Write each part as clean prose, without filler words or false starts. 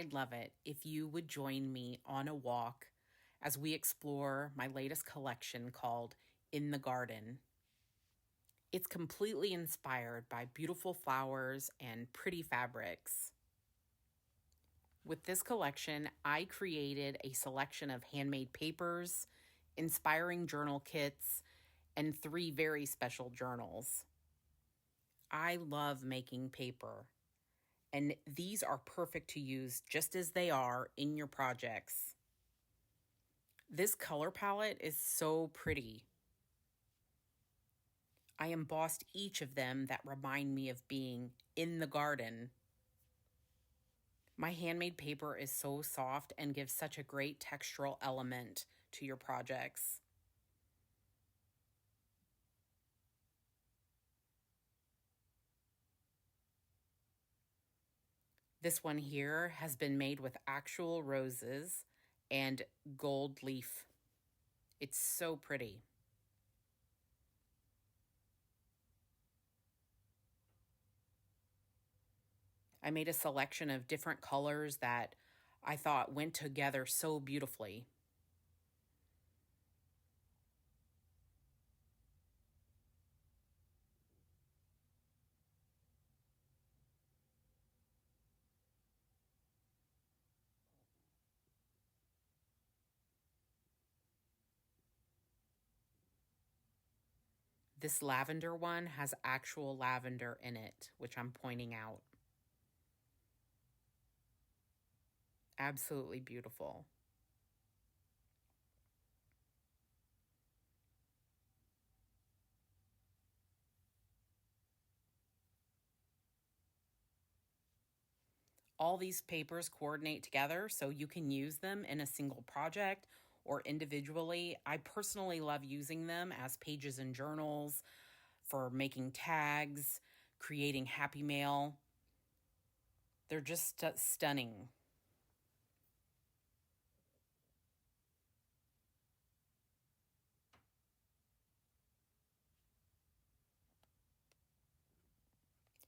I'd love it if you would join me on a walk as we explore my latest collection called In the Garden. It's completely inspired by beautiful flowers and pretty fabrics. With this collection, I created a selection of handmade papers, inspiring journal kits, and 3 very special journals. I love making paper, and these are perfect to use just as they are in your projects. This color palette is so pretty. I embossed each of them that remind me of being in the garden. My handmade paper is so soft and gives such a great textural element to your projects. This one here has been made with actual roses and gold leaf. It's so pretty. I made a selection of different colors that I thought went together so beautifully. This lavender one has actual lavender in it, which I'm pointing out. Absolutely beautiful. All these papers coordinate together so you can use them in a single project or individually. I personally love using them as pages in journals, for making tags, creating happy mail. They're just stunning.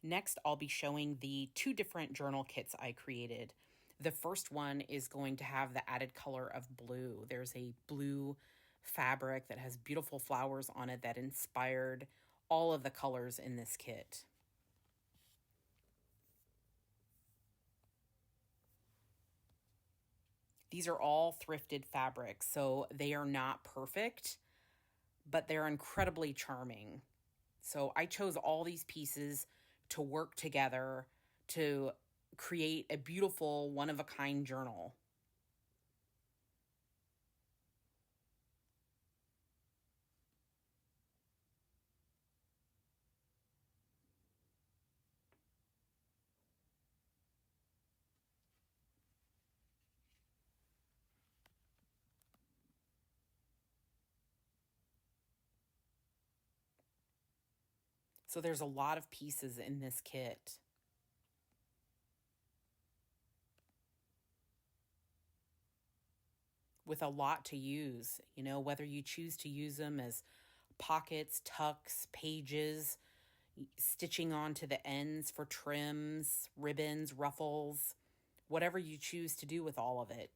Next, I'll be showing the 2 different journal kits I created. The first one is going to have the added color of blue. There's a blue fabric that has beautiful flowers on it that inspired all of the colors in this kit. These are all thrifted fabrics, so they are not perfect, but they're incredibly charming. So I chose all these pieces to work together to create a beautiful one-of-a-kind journal. So there's a lot of pieces in this kit. With a lot to use, whether you choose to use them as pockets, tucks, pages, stitching onto the ends for trims, ribbons, ruffles, whatever you choose to do with all of it.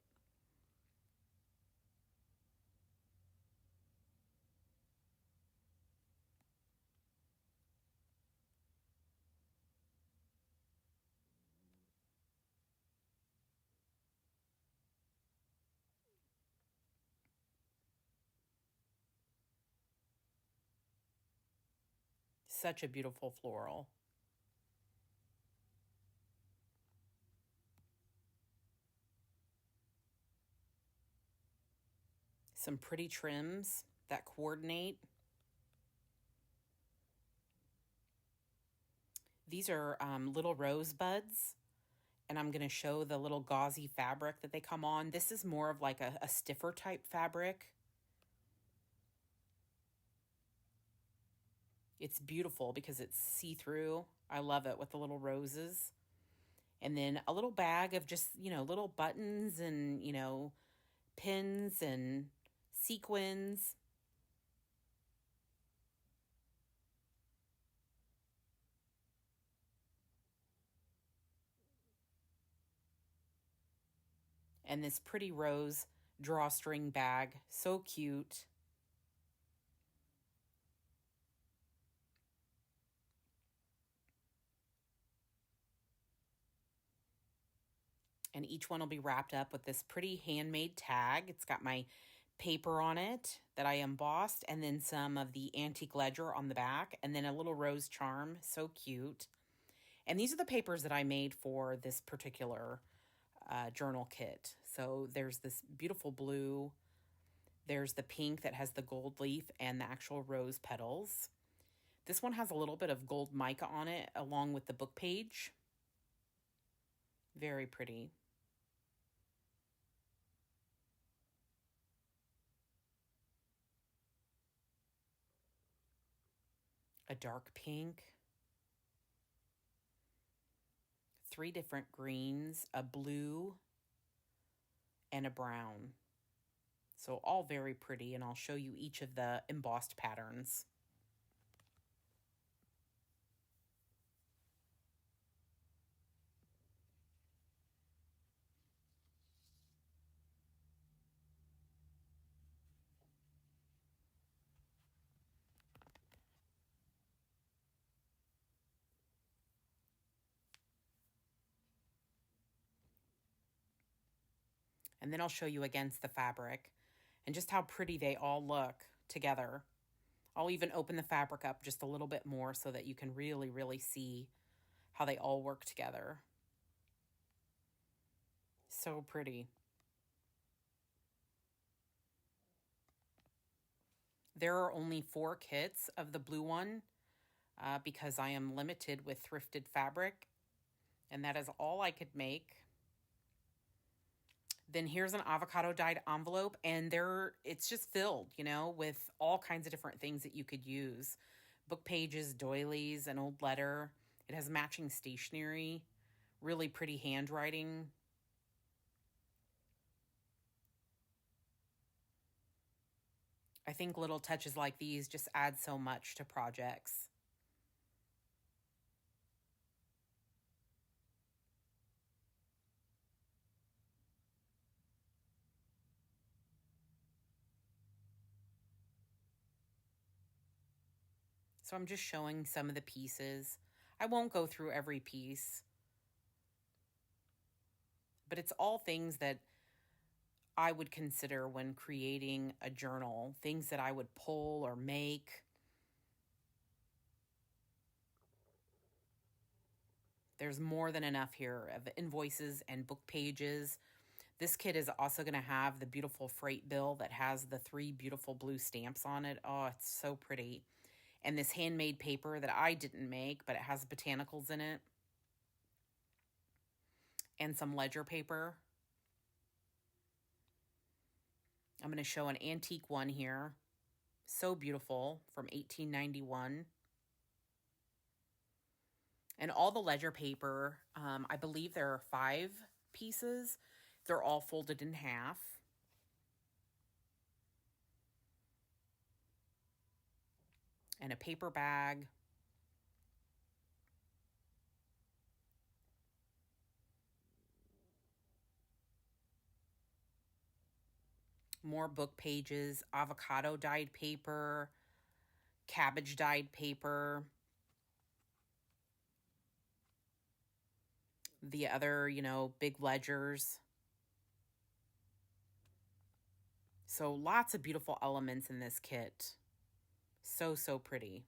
Such a beautiful floral. Some pretty trims that coordinate. These are little rosebuds, and I'm going to show the little gauzy fabric that they come on. This is more of like a stiffer type fabric. It's beautiful because it's see-through. I love it with the little roses. And then a little bag of just, little buttons and, pins and sequins. and this pretty rose drawstring bag. So cute. And each one will be wrapped up with this pretty handmade tag. It's got my paper on it that I embossed, and then some of the antique ledger on the back, and then a little rose charm. So cute. And these are the papers that I made for this particular journal kit. So there's this beautiful blue. There's the pink that has the gold leaf and the actual rose petals. This one has a little bit of gold mica on it along with the book page. Very pretty. A dark pink. 3 different greens, a blue, and a brown. So all very pretty, and I'll show you each of the embossed patterns. And then I'll show you against the fabric and just how pretty they all look together. I'll even open the fabric up just a little bit more so that you can really, really see how they all work together. So pretty. There are only 4 kits of the blue one because I am limited with thrifted fabric, and that is all I could make. Then here's an avocado dyed envelope, and it's just filled, with all kinds of different things that you could use. Book pages, doilies, an old letter. It has matching stationery, really pretty handwriting. I think little touches like these just add so much to projects. So I'm just showing some of the pieces. I won't go through every piece, but it's all things that I would consider when creating a journal, things that I would pull or make. There's more than enough here of invoices and book pages. This kit is also going to have the beautiful freight bill that has the 3 beautiful blue stamps on it. Oh, it's so pretty. And this handmade paper that I didn't make, but it has botanicals in it. And some ledger paper. I'm going to show an antique one here. So beautiful, from 1891. And all the ledger paper, I believe there are 5 pieces. They're all folded in half. And a paper bag. More book pages, avocado dyed paper, cabbage dyed paper. The other, big ledgers. So lots of beautiful elements in this kit. So, so pretty.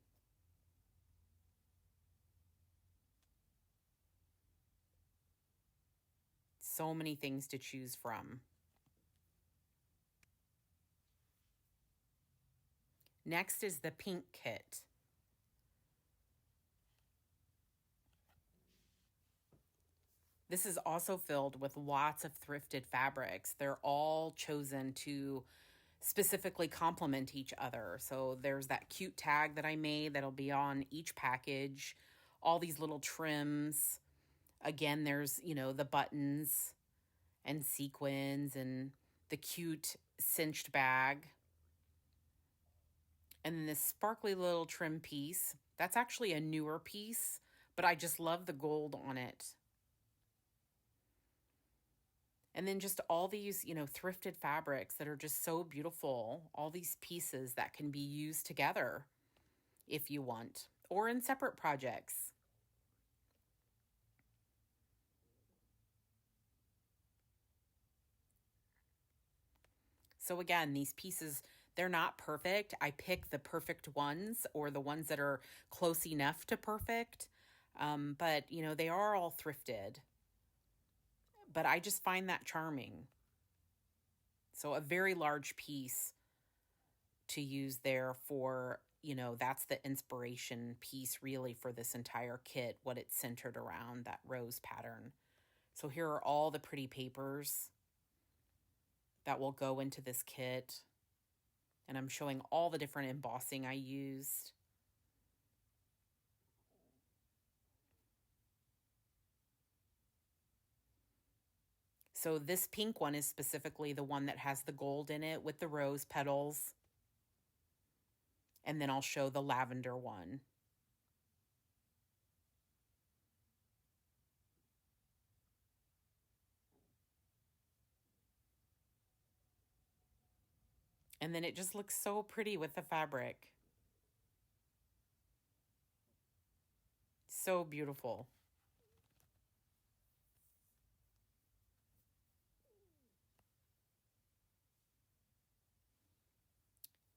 So many things to choose from. Next is the pink kit. This is also filled with lots of thrifted fabrics. They're all chosen to specifically complement each other. So there's that cute tag that I made that'll be on each package. All these little trims. Again, there's, the buttons and sequins and the cute cinched bag. And then this sparkly little trim piece. That's actually a newer piece, but I just love the gold on it. And then just all these, thrifted fabrics that are just so beautiful. All these pieces that can be used together if you want, or in separate projects. So again, these pieces, they're not perfect. I pick the perfect ones or the ones that are close enough to perfect. But, they are all thrifted. But I just find that charming. So a very large piece to use there for, that's the inspiration piece really for this entire kit, what it's centered around, that rose pattern. So here are all the pretty papers that will go into this kit. And I'm showing all the different embossing I used. So this pink one is specifically the one that has the gold in it with the rose petals. And then I'll show the lavender one. And then it just looks so pretty with the fabric. So beautiful.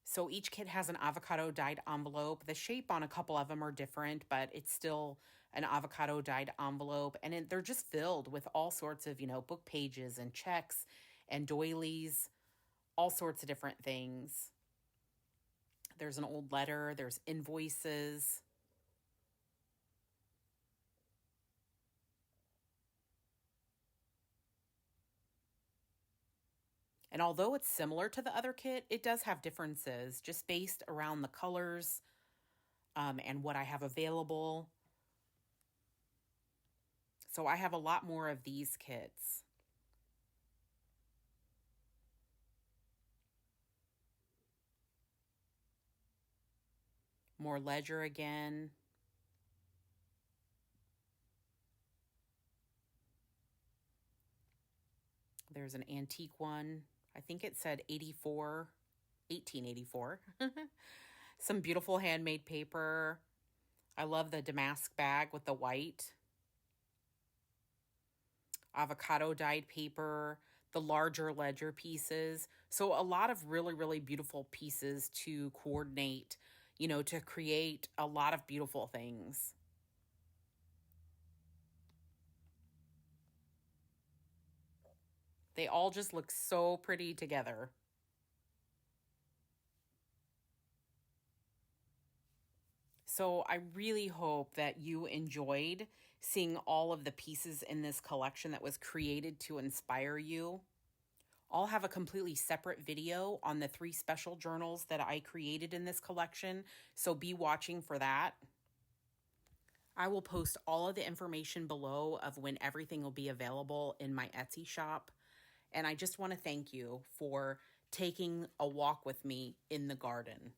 So each kit has an avocado dyed envelope. The shape on a couple of them are different, but it's still an avocado dyed envelope. And they're just filled with all sorts of, book pages and checks and doilies, all sorts of different things. There's an old letter, there's invoices. And although it's similar to the other kit, it does have differences just based around the colors and what I have available. So I have a lot more of these kits. More ledger again. There's an antique one. I think it said 1884. Some beautiful handmade paper. I love the damask bag with the white. Avocado dyed paper, the larger ledger pieces. So a lot of really, really beautiful pieces to coordinate, to create a lot of beautiful things. They all just look so pretty together. So I really hope that you enjoyed seeing all of the pieces in this collection that was created to inspire you. I'll have a completely separate video on the 3 special journals that I created in this collection, so be watching for that. I will post all of the information below of when everything will be available in my Etsy shop. And I just want to thank you for taking a walk with me in the garden.